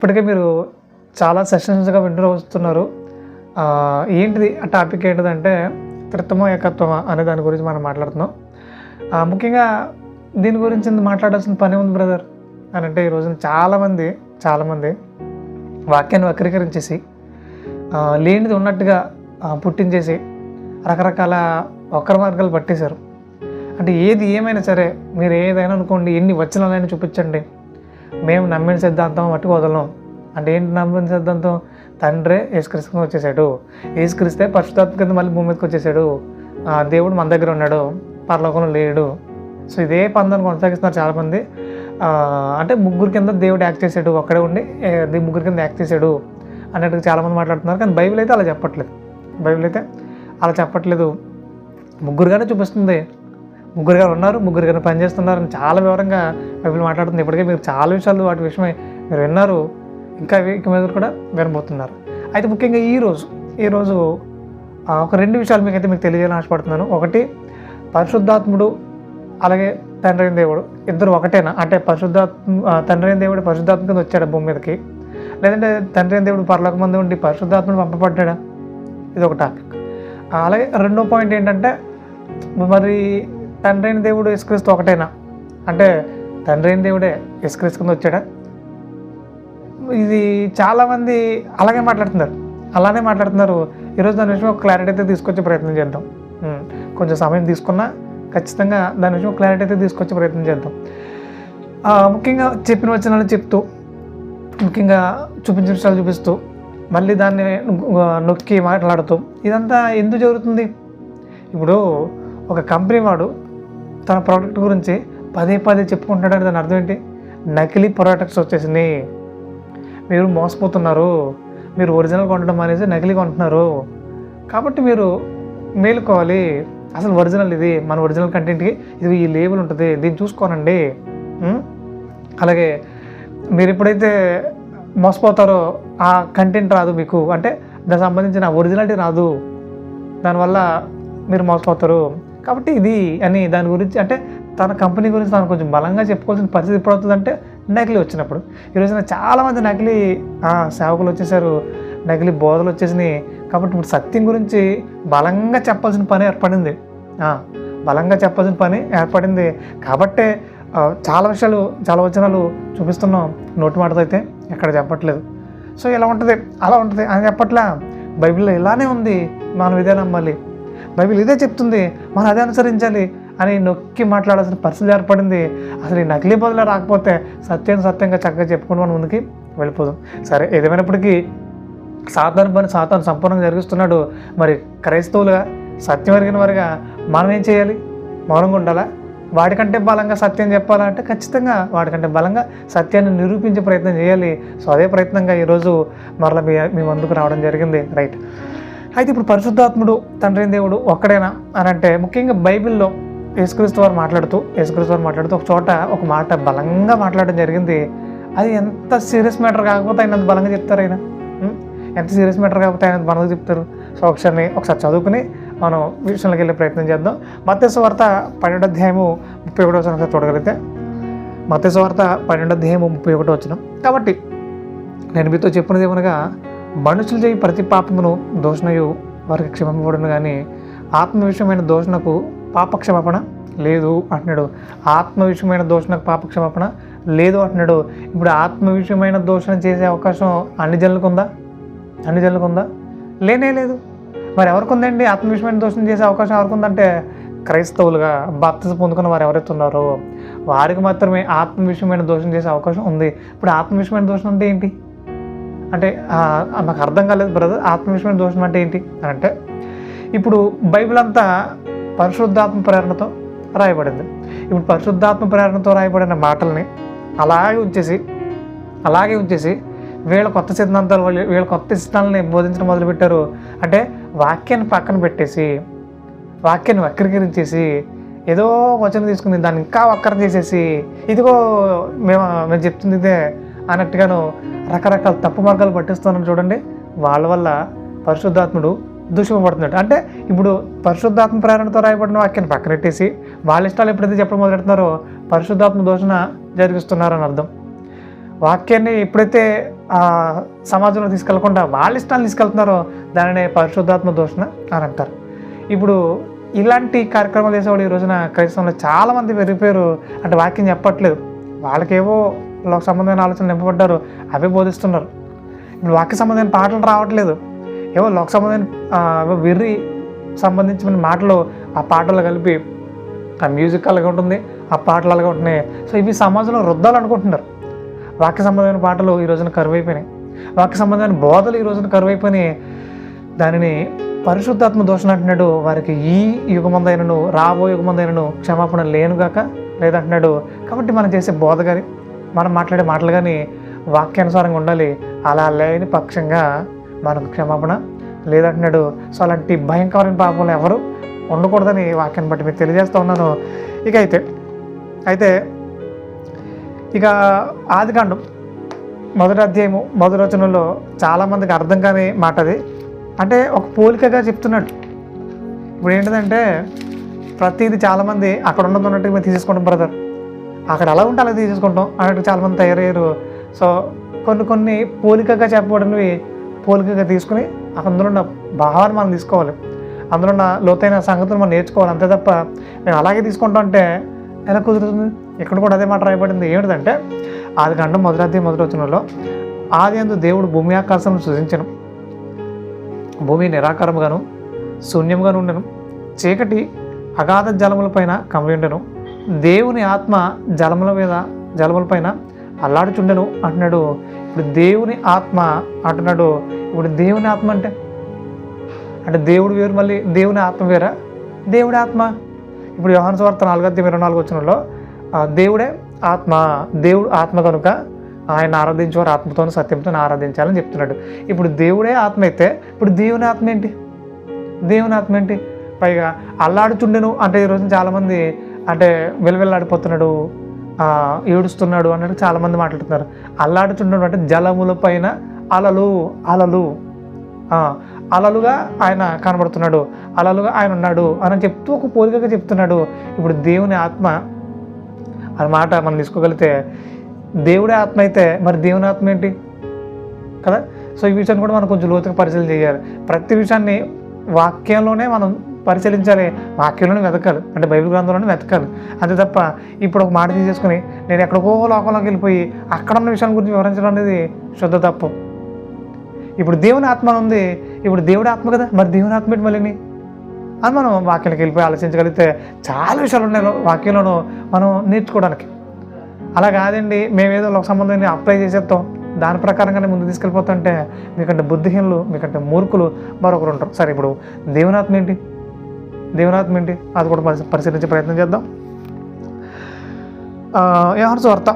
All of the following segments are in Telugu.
ఇప్పటికే మీరు చాలా సెషన్స్గా వింటూ వస్తున్నారు. ఏంటిది ఆ టాపిక్ ఏంటిదంటే త్రిత్వమా ఏకత్వమా అనే దాని గురించి మనం మాట్లాడుతున్నాం. ముఖ్యంగా దీని గురించి మాట్లాడాల్సిన పని ఉంది బ్రదర్ అని అంటే ఈ రోజున చాలామంది వాక్యాన్ని వక్రీకరించేసి లేనిది ఉన్నట్టుగా పుట్టించేసి రకరకాల వక్ర మార్గాలు పట్టేశారు. అంటే ఏది ఏమైనా సరే మీరు ఏదైనా అనుకోండి, ఎన్ని వచనాలైనా చూపించండి, మేము నమ్మిన సిద్ధాంతం మట్టుకు వదలం. అంటే ఏంటి నమ్మిన సిద్ధాంతం? తండ్రే యేసుక్రీస్తు కింద వచ్చేసాడు, యేసుక్రీస్తే పరిశుద్ధాత్మ కింద మళ్ళీ భూమి మీదకి వచ్చేసాడు, దేవుడు మన దగ్గర ఉన్నాడు, పరలోకంలో లేడు. సో ఇదే పందాన్ని కొనసాగిస్తున్నారు చాలామంది. అంటే ముగ్గురు కింద దేవుడు యాక్ట్ చేశాడు, ఒక్కడే ఉండి ముగ్గురు కింద యాక్ట్ చేశాడు అన్నట్టుగా చాలామంది మాట్లాడుతున్నారు. కానీ బైబిల్ అయితే అలా చెప్పట్లేదు. ముగ్గురుగానే చూపిస్తుంది, ముగ్గురుగా ఉన్నారు, ముగ్గురుగానే పనిచేస్తున్నారు అని చాలా వివరంగా బైబిల్ మాట్లాడుతుంది. ఇప్పటికే మీరు చాలా విషయాలు వాటి విషయమై మీరు విన్నారు, ఇంకా మీద కూడా వినబోతున్నారు. అయితే ముఖ్యంగా ఈరోజు ఒక రెండు విషయాలు మీకు తెలియాలని ఆశపడుతున్నాను. ఒకటి, పరిశుద్ధాత్ముడు అలాగే తండ్రి అయిన దేవుడు ఇద్దరు ఒకటేనా? అంటే తండ్రి అయిన దేవుడు పరిశుద్ధాత్మ కింద వచ్చాడా భూమి మీదకి, లేదంటే తండ్రి అయిన దేవుడు పరలోకమందు ఉండి పరిశుద్ధాత్ముడు పంపబడ్డా? ఇది ఒక టాపిక్. అలాగే రెండో పాయింట్ ఏంటంటే, మరి తండ్రి అయిన దేవుడు యేసుక్రీస్తు ఒకటేనా? అంటే తండ్రి అయిన దేవుడే యేసుక్రీస్తు కింద వచ్చాడా? ఇది చాలామంది అలానే మాట్లాడుతున్నారు. ఈరోజు దాని విషయం ఒక క్లారిటీ అయితే తీసుకొచ్చే ప్రయత్నం చేద్దాం. కొంచెం సమయం తీసుకున్నా ఖచ్చితంగా దాని విషయం క్లారిటీ అయితే తీసుకొచ్చే ప్రయత్నం చేద్దాం. ముఖ్యంగా చెప్పిన వచనాలు చెప్తూ, ముఖ్యంగా చూపించిన విషయాలు చూపిస్తూ, మళ్ళీ దాన్ని నొక్కి మాట్లాడుతూ, ఇదంతా ఎందుకు జరుగుతుంది? ఇప్పుడు ఒక కంపెనీ వాడు తన ప్రోడక్ట్ గురించి పదే చెప్పుకుంటాడని దాని అర్థం ఏంటి? నకిలీ ప్రోడక్ట్స్ వచ్చేసినాయి, మీరు మోసపోతున్నారు, మీరు ఒరిజినల్ కొనడం అనేసి నకిలీ కొంటున్నారు, కాబట్టి మీరు మేలుకోవాలి, అసలు ఒరిజినల్ ఇది, మన ఒరిజినల్ కంటెంట్కి ఇది ఈ లేబుల్ ఉంటుంది, దీన్ని చూసుకోనండి. అలాగే మీరు ఎప్పుడైతే మోసపోతారో ఆ కంటెంట్ రాదు మీకు, అంటే దానికి సంబంధించిన ఒరిజినాలిటీ రాదు, దానివల్ల మీరు మోసపోతారు. కాబట్టి ఇది అని దాని గురించి, అంటే తన కంపెనీ గురించి తను కొంచెం బలంగా చెప్పుకోవాల్సిన పరిస్థితి ఎప్పుడు అవుతుందంటే నకిలీ వచ్చినప్పుడు. ఈరోజున చాలామంది నకిలీ సేవకులు వచ్చేసారు, నకిలీ బోధలు వచ్చేసినాయి. కాబట్టి ఇప్పుడు సత్యం గురించి బలంగా చెప్పాల్సిన పని ఏర్పడింది. కాబట్టే చాలా విషయాలు, చాలా వచనాలు చూపిస్తున్నాం, నోటి మాటతో అయితే ఎక్కడ చెప్పట్లేదు. సో ఇలా ఉంటుంది, అలా ఉంటుంది అని చెప్పట్లా. బైబిల్లో ఇలానే ఉంది, మనం ఇదే నమ్మాలి, బైబిల్ ఇదే చెప్తుంది, మనం అదే అనుసరించాలి అని నొక్కి మాట్లాడాల్సిన పరిస్థితి ఏర్పడింది. అసలు ఈ నకిలీ బదులు రాకపోతే సత్యంగా చక్కగా చెప్పుకుంటూ మనం ముందుకి వెళ్ళిపోదాం. సరే, ఏదేమైనప్పటికీ సాతాను పని సాతాను సంపూర్ణంగా జరిగిస్తున్నాడు. మరి క్రైస్తవులుగా, సత్యం ఎరిగిన వారిగా మనం ఏం చేయాలి? మౌనంగా ఉండాలా? వాడికంటే బలంగా సత్యం చెప్పాలంటే ఖచ్చితంగా వాడికంటే బలంగా సత్యాన్ని నిరూపించే ప్రయత్నం చేయాలి. సో అదే ప్రయత్నంగా ఈరోజు మరలా మీ ముందుకు రావడం జరిగింది. రైట్. అయితే ఇప్పుడు పరిశుద్ధాత్ముడు తండ్రి దేవుడు ఒక్కడేనా అని అంటే, ముఖ్యంగా బైబిల్లో యేసుక్రీస్తు వారు మాట్లాడుతూ ఒక చోట ఒక మాట బలంగా మాట్లాడడం జరిగింది. అది ఎంత సీరియస్ మ్యాటర్ కాకపోతే ఆయన బలంగా చెప్తారు. ఎంత సీరియస్ మ్యాటర్ కాకపోతే ఆయన బలంగా చెప్తారు. సో ఒకసారి చదువుకుని మనం విషయంలోకి వెళ్ళే ప్రయత్నం చేద్దాం. మత్తయి సువార్త 12:31 చూడగలిగితే, మత్తయి సువార్త 12:31. కాబట్టి నేను మీతో చెప్పినది ఏమనగా, మనుషులు చేయి ప్రతి పాపమును దోషణయు వారికి క్షమింపబడును, కానీ ఆత్మ విషయమైన దోషణకు పాప క్షమాపణ లేదు అంటున్నాడు. ఆత్మ విషయమైన దోషణకు పాప క్షమాపణ లేదు అంటున్నాడు. ఇప్పుడు ఆత్మ విషయమైన దోషణ చేసే అవకాశం అన్ని జనులకు ఉందా? లేనే లేదు. మరి ఎవరికి ఉందండి ఆత్మ విషయమైన దోషణ చేసే అవకాశం? ఎవరికి ఉందంటే, క్రైస్తవులుగా బాప్తిసం పొందుకున్న వారు ఎవరైతే ఉన్నారో వారికి మాత్రమే ఆత్మ విషయమైన దోషణ చేసే అవకాశం ఉంది. ఇప్పుడు ఆత్మ విషయమైన దోషణ అంటే ఏంటి అంటే నాకు అర్థం కాలేదు బ్రదర్. ఆత్మ విషయమైన దోషం అంటే ఏంటి అంటే, ఇప్పుడు బైబిల్ అంతా పరిశుద్ధాత్మ ప్రేరణతో రాయబడింది. ఇప్పుడు పరిశుద్ధాత్మ ప్రేరణతో రాయబడిన మాటల్ని అలాగే ఉంచేసి వీళ్ళ కొత్త సిద్ధాంతాలు, వీళ్ళ కొత్త ఇష్టాలని బోధించడం మొదలుపెట్టారు. అంటే వాక్యాన్ని పక్కన పెట్టేసి, వాక్యాన్ని వక్రీకరించేసి, ఏదో వచనం తీసుకుని దాన్ని ఇంకా వక్రం చేసేసి, ఇదిగో మేము చెప్తుంది ఇదే అన్నట్టుగాను రకరకాల తప్పు మార్గాలు పట్టిస్తున్నాను చూడండి. వాళ్ళ వల్ల పరిశుద్ధాత్ముడు దూషింపబడుతున్నాడు. అంటే ఇప్పుడు పరిశుద్ధాత్మ ప్రేరణతో రాయబడిన వాక్యాన్ని పక్కన పెట్టేసి వాళ్ళ ఇష్టాలు ఎప్పుడైతే చెప్పడం మొదలెడుతున్నారో పరిశుద్ధాత్మ దూషణ జరిగిస్తున్నారని అర్థం. వాక్యాన్ని ఎప్పుడైతే సమాజంలో తీసుకెళ్లకుండా వాళ్ళ ఇష్టాన్ని తీసుకెళ్తున్నారో దానినే పరిశుద్ధాత్మ దూషణ అని అంటారు. ఇప్పుడు ఇలాంటి కార్యక్రమాలు చేసేవాళ్ళు ఈ రోజున క్రైస్తవంలో చాలామంది పెరిగిపోయారు. అంటే వాక్యం చెప్పట్లేదు, వాళ్ళకేవో లోక సంబంధమైన ఆలోచనలు నింపబడ్డారు, అవే బోధిస్తున్నారు. ఇప్పుడు వాక్య సంబంధమైన పాటలు రావట్లేదు, ఏవో లోక సంబంధమైన వెర్రి సంబంధించిన మాటలు ఆ పాటలు కలిపి ఆ మ్యూజిక్ అలాగే ఉంటుంది, ఆ పాటలు అలాగే ఉంటున్నాయి. సో ఇవి సమాజంలో రుద్దాలనుకుంటున్నారు. వాక్య సంబంధమైన పాటలు ఈ రోజున కరువైపోయినాయి, వాక్య సంబంధమైన బోధలు ఈ రోజున కరువైపోయినాయి. దానిని పరిశుద్ధాత్మ దోషణ అంటున్నాడు. వారికి ఈ యుగమందైనను రాబో యుగమందైనను క్షమాపణ లేనుగాక లేదంటున్నాడు. కాబట్టి మనం చేసే బోధ కానీ మనం మాట్లాడే మాటలు కానీ వాక్యానుసారంగా ఉండాలి. అలా లేని పక్షంగా మనకు క్షమాపణ లేదంటున్నాడు. సో అలాంటి భయంకరమైన పాపంలో ఎవరు ఉండకూడదని వాక్యాన్ని బట్టి మీకు తెలియజేస్తూ ఉన్నాను. ఇక ఆదికాండం 1వ అధ్యాయము 1వ వచనంలో చాలామందికి అర్థం కాని మాట అది. అంటే ఒక పోలికగా చెప్తున్నాడు. ఇప్పుడు ఏంటిదంటే ప్రతిదీ చాలామంది అక్కడ ఉన్నట్టు మేము తీసేసుకుంటాం బ్రదర్, అక్కడ అలా ఉంటే అలా తీసేసుకుంటాం అన్నట్టు చాలామంది తయారయ్యారు. సో కొన్ని పోలికగా చెప్పబడినవి పోలికగా తీసుకుని అందులో ఉన్న భావాన్ని మనం తీసుకోవాలి, అందులో ఉన్న లోతైన సంగతులు మనం నేర్చుకోవాలి. అంతే తప్ప మేము అలాగే తీసుకుంటాం అంటే ఎలా కుదురుతుంది? ఇక్కడ కూడా అదే మాట రాయబడింది. ఏమిటంటే ఆదికాండం 1వ అధ్యాయం 1వ వచనంలో ఆదియందు దేవుడు భూమి ఆకాశం సృజించెను, భూమి నిరాకారముగాను శూన్యముగాను ఉండెను, చీకటి అగాధ జలములపైన కమ్మి ఉండెను, దేవుని ఆత్మ జలములపైన అల్లాడుచుండెను అంటున్నాడు. ఇప్పుడు దేవుని ఆత్మ అంటున్నాడు. ఇప్పుడు దేవుని ఆత్మ అంటే దేవుడు వేరు, మళ్ళీ దేవుని ఆత్మ వేరా? దేవుడి ఆత్మ ఇప్పుడు యోహాను సువార్త 4:24 వచనంలో దేవుడే ఆత్మ, దేవుడు ఆత్మ కనుక ఆయన ఆరాధించేవారు ఆత్మతోనూ సత్యంతో ఆరాధించాలని చెప్తున్నాడు. ఇప్పుడు దేవుడే ఆత్మ అయితే ఇప్పుడు దేవుని ఆత్మ ఏంటి? దేవుని ఆత్మ ఏంటి? పైగా అల్లాడుచుండెను అంటే ఈరోజు చాలామంది అంటే వెలువెల్లాడిపోతున్నాడు, ఏడుస్తున్నాడు అన్నట్టు చాలామంది మాట్లాడుతున్నారు. అల్లాడుచుండెను అంటే జలముల పైన అలలుగా ఆయన కనబడుతున్నాడు, అలలుగా ఆయన ఉన్నాడు అని చెప్తూ ఒక పోలికగా చెప్తున్నాడు. ఇప్పుడు దేవుని ఆత్మ అన్నమాట మనం తీసుకోగలిగితే దేవుడే ఆత్మ అయితే మరి దేవుని ఆత్మ ఏంటి కదా? సో ఈ విషయాన్ని కూడా మనం కొంచెం లోతుగా పరిశీలన చేయాలి. ప్రతి విషయాన్ని వాక్యంలోనే మనం పరిశీలించాలి, వాక్యంలోనే వెతకాలి, అంటే బైబిల్ గ్రంథంలోనే వెతకాలి. అంతే తప్ప ఇప్పుడు ఒక మాట తీసేసుకుని నేను ఎక్కడికో లోకంలోకి వెళ్ళిపోయి అక్కడ ఉన్న విషయాల గురించి వివరించడం అనేది శుద్ధ తప్పు. ఇప్పుడు దేవుని ఆత్మ ఉంది, ఇప్పుడు దేవుడి ఆత్మ కదా, మరి దేవుని ఆత్మ ఏంటి మళ్ళీ అని మనం వాక్యానికి వెళ్ళిపోయి ఆలోచించగలిగితే చాలా విషయాలు ఉన్నాయి వాక్యంలోనూ మనం నేర్చుకోవడానికి. అలా కాదండి మేమేదో ఒక సంబంధాన్ని అప్లై చేసేస్తాం దాని ప్రకారంగానే ముందు తీసుకెళ్ళిపోతుంటే మీకంటే బుద్ధిహీనులు, మీకంటే మూర్ఖులు మరొకరు ఉంటారు. సరే ఇప్పుడు దేవునాత్మ ఏంటి? దేవునాత్మ ఏంటి అది కూడా పరిశీలించే ప్రయత్నం చేద్దాం. యోహాను సువార్త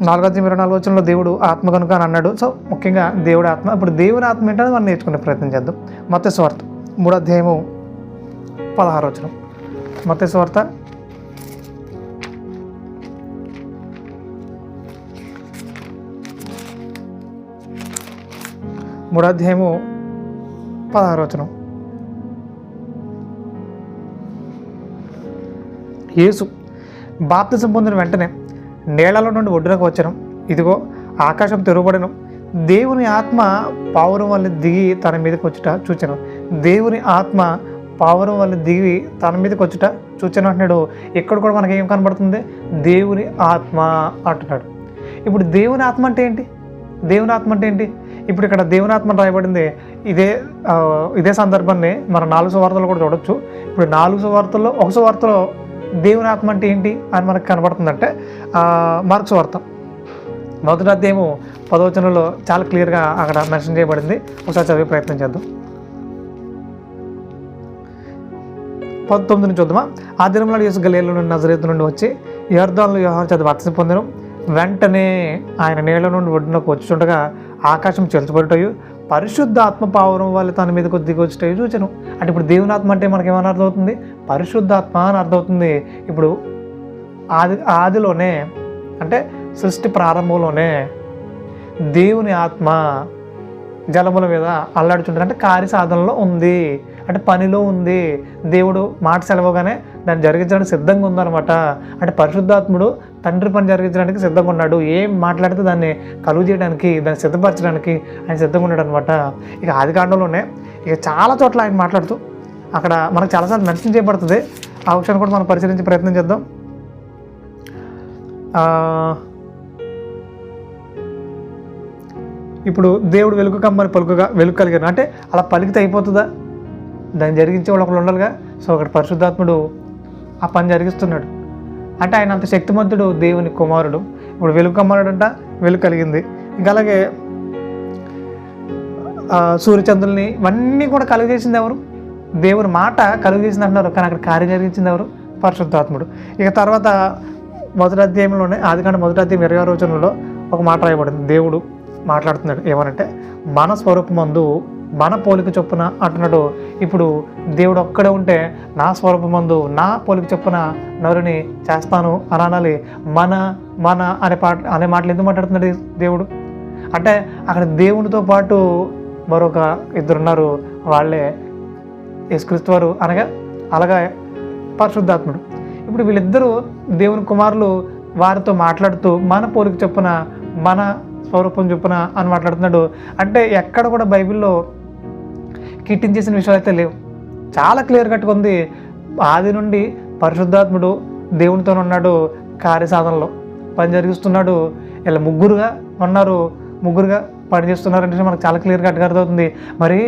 4:24 వచనంలో దేవుడు ఆత్మ కనుక అని అన్నాడు. సో ముఖ్యంగా దేవుడి ఆత్మ. ఇప్పుడు దేవుని ఆత్మ ఏంటనేది మనం నేర్చుకునే ప్రయత్నం చేద్దాం. మత్తయి సువార్త 3వ అధ్యాయము 16వ వచనం. మత్తయి సువార్త 3వ అధ్యాయము 16వ వచనం. యేసు బాప్తిసం పొందిన వెంటనే నేలలో నుండి ఒడ్డునకు వచ్చెను, ఇదిగో ఆకాశం తెరవబడెను, దేవుని ఆత్మ పావురం వల్ల దిగి తన మీదకి వచ్చుట చూచెను. దేవుని ఆత్మ పావురం వల్ల దిగి తన మీదకి వచ్చుట చూచెను అంటున్నాడు. ఇక్కడ కూడా మనకి ఏం కనబడుతుంది? దేవుని ఆత్మ అంటున్నాడు. ఇప్పుడు దేవుని ఆత్మ అంటే ఏంటి? దేవుని ఆత్మ అంటే ఏంటి? ఇప్పుడు ఇక్కడ దేవుని ఆత్మ రాయబడింది. ఇదే సందర్భాన్ని మన 4 సువార్తలు కూడా చూడొచ్చు. ఇప్పుడు 4 సువార్తల్లో ఒక సువార్తలో దేవుని ఆత్మ అంటే ఏంటి అని మనకు కనబడుతుందంటే మార్కు సువార్త 1వ అధ్యాయము 10వ వచనంలో చాలా క్లియర్గా అక్కడ మెన్షన్ చేయబడింది. ఒకసారి చదివే ప్రయత్నం చేద్దాం. 19 నుంచి చూద్దామా. ఆ దినంలో యేసు గలిలయ నుండి నజరేతు నుండి వచ్చి యొర్దానులో యోహాను చేత బాప్తిసం పొందెను. వెంటనే ఆయన నీళ్ల నుండి ఒడ్డునకు వచ్చుండగా ఆకాశం చెల్చబడుటయు పరిశుద్ధ ఆత్మ పావురం వాళ్ళు తన మీదకు దిగొచ్చుటయు చూచెను. అంటే ఇప్పుడు దేవుని ఆత్మ అంటే మనకి ఏమని అర్థమవుతుంది? పరిశుద్ధాత్మ అని అర్థమవుతుంది. ఇప్పుడు ఆదిలోనే అంటే సృష్టి ప్రారంభంలోనే దేవుని ఆత్మ జలముల మీద అల్లాడుచుంటుంది, అంటే కార్యసాధనలో ఉంది అంటే పనిలో ఉంది. దేవుడు మాట సెలవుగానే దాన్ని జరిగించడానికి సిద్ధంగా ఉందన్నమాట. అంటే పరిశుద్ధాత్ముడు తండ్రి పని జరిగించడానికి సిద్ధంగా ఉన్నాడు. ఏం మాట్లాడితే దాన్ని కలుగు చేయడానికి, దాన్ని సిద్ధపరచడానికి ఆయన సిద్ధంగా ఉన్నాడు అనమాట. ఇక ఆది కాండంలోనే ఇక చాలా చోట్ల ఆయన మాట్లాడుతూ అక్కడ మనకు చాలాసార్లు మెన్షన్ చేయబడుతుంది. ఆ విషయాన్ని కూడా మనం పరిశీలించే ప్రయత్నం చేద్దాం. ఇప్పుడు దేవుడు వెలుగు కమ్మని పలుకుగా వెలుగు కలిగాను అంటే అలా పలికితే అయిపోతుందా? దాన్ని జరిగించే వాళ్ళు ఒకళ్ళు ఉండాలిగా. సో అక్కడ పరిశుద్ధాత్ముడు ఆ పని జరిగిస్తున్నాడు. అంటే ఆయన అంత శక్తిమంతుడు, దేవుని కుమారుడు. ఇప్పుడు వెలుగు కమ్మన్నాడంట, వెలుగు కలిగింది. ఇంకా అలాగే సూర్యచంద్రుల్ని ఇవన్నీ కూడా కలుగజేసింది ఎవరు? దేవుని మాట కలుగజేసింది అంటున్నారు, కానీ అక్కడ కార్యం జరిగించింది ఎవరు? పరిశుద్ధాత్ముడు. ఇక తర్వాత మొదటి అధ్యాయంలోనే ఆదికాండం మొదటి అధ్యాయం 26వ వచనంలో ఒక మాట రాయబడింది. దేవుడు మాట్లాడుతున్నాడు ఏమనంటే, మన స్వరూపమందు మన పోలిక చొప్పున అంటున్నాడు. ఇప్పుడు దేవుడు ఒక్కడే ఉంటే నా స్వరూపమందు నా పోలిక చొప్పున నరుని చేస్తాను అని అనాలి. మన మన అనే మాటలు ఎందుకు మాట్లాడుతున్నాడు దేవుడు అంటే, అక్కడ దేవునితో పాటు మరొక ఇద్దరున్నారు. వాళ్ళే యేసుక్రీస్తు వారు, అనగా అలాగా పరిశుద్ధాత్ముడు. ఇప్పుడు వీళ్ళిద్దరూ దేవుని కుమారులు, వారితో మాట్లాడుతూ మన పోలిక చొప్పున మన స్వరూపం చొప్పున అని మాట్లాడుతున్నాడు. అంటే ఎక్కడ కూడా బైబిల్లో కిట్టించేసిన విషయాలు అయితే లేవు. చాలా క్లియర్ కట్గా ఉంది. ఆది నుండి పరిశుద్ధాత్ముడు దేవునితో ఉన్నాడు, కార్యసాధనలో పని జరిగిస్తున్నాడు. ఇలా ముగ్గురుగా ఉన్నారు, ముగ్గురుగా పని చేస్తున్నారంటే మనకు చాలా క్లియర్ కట్గా అర్థమవుతుంది. మరి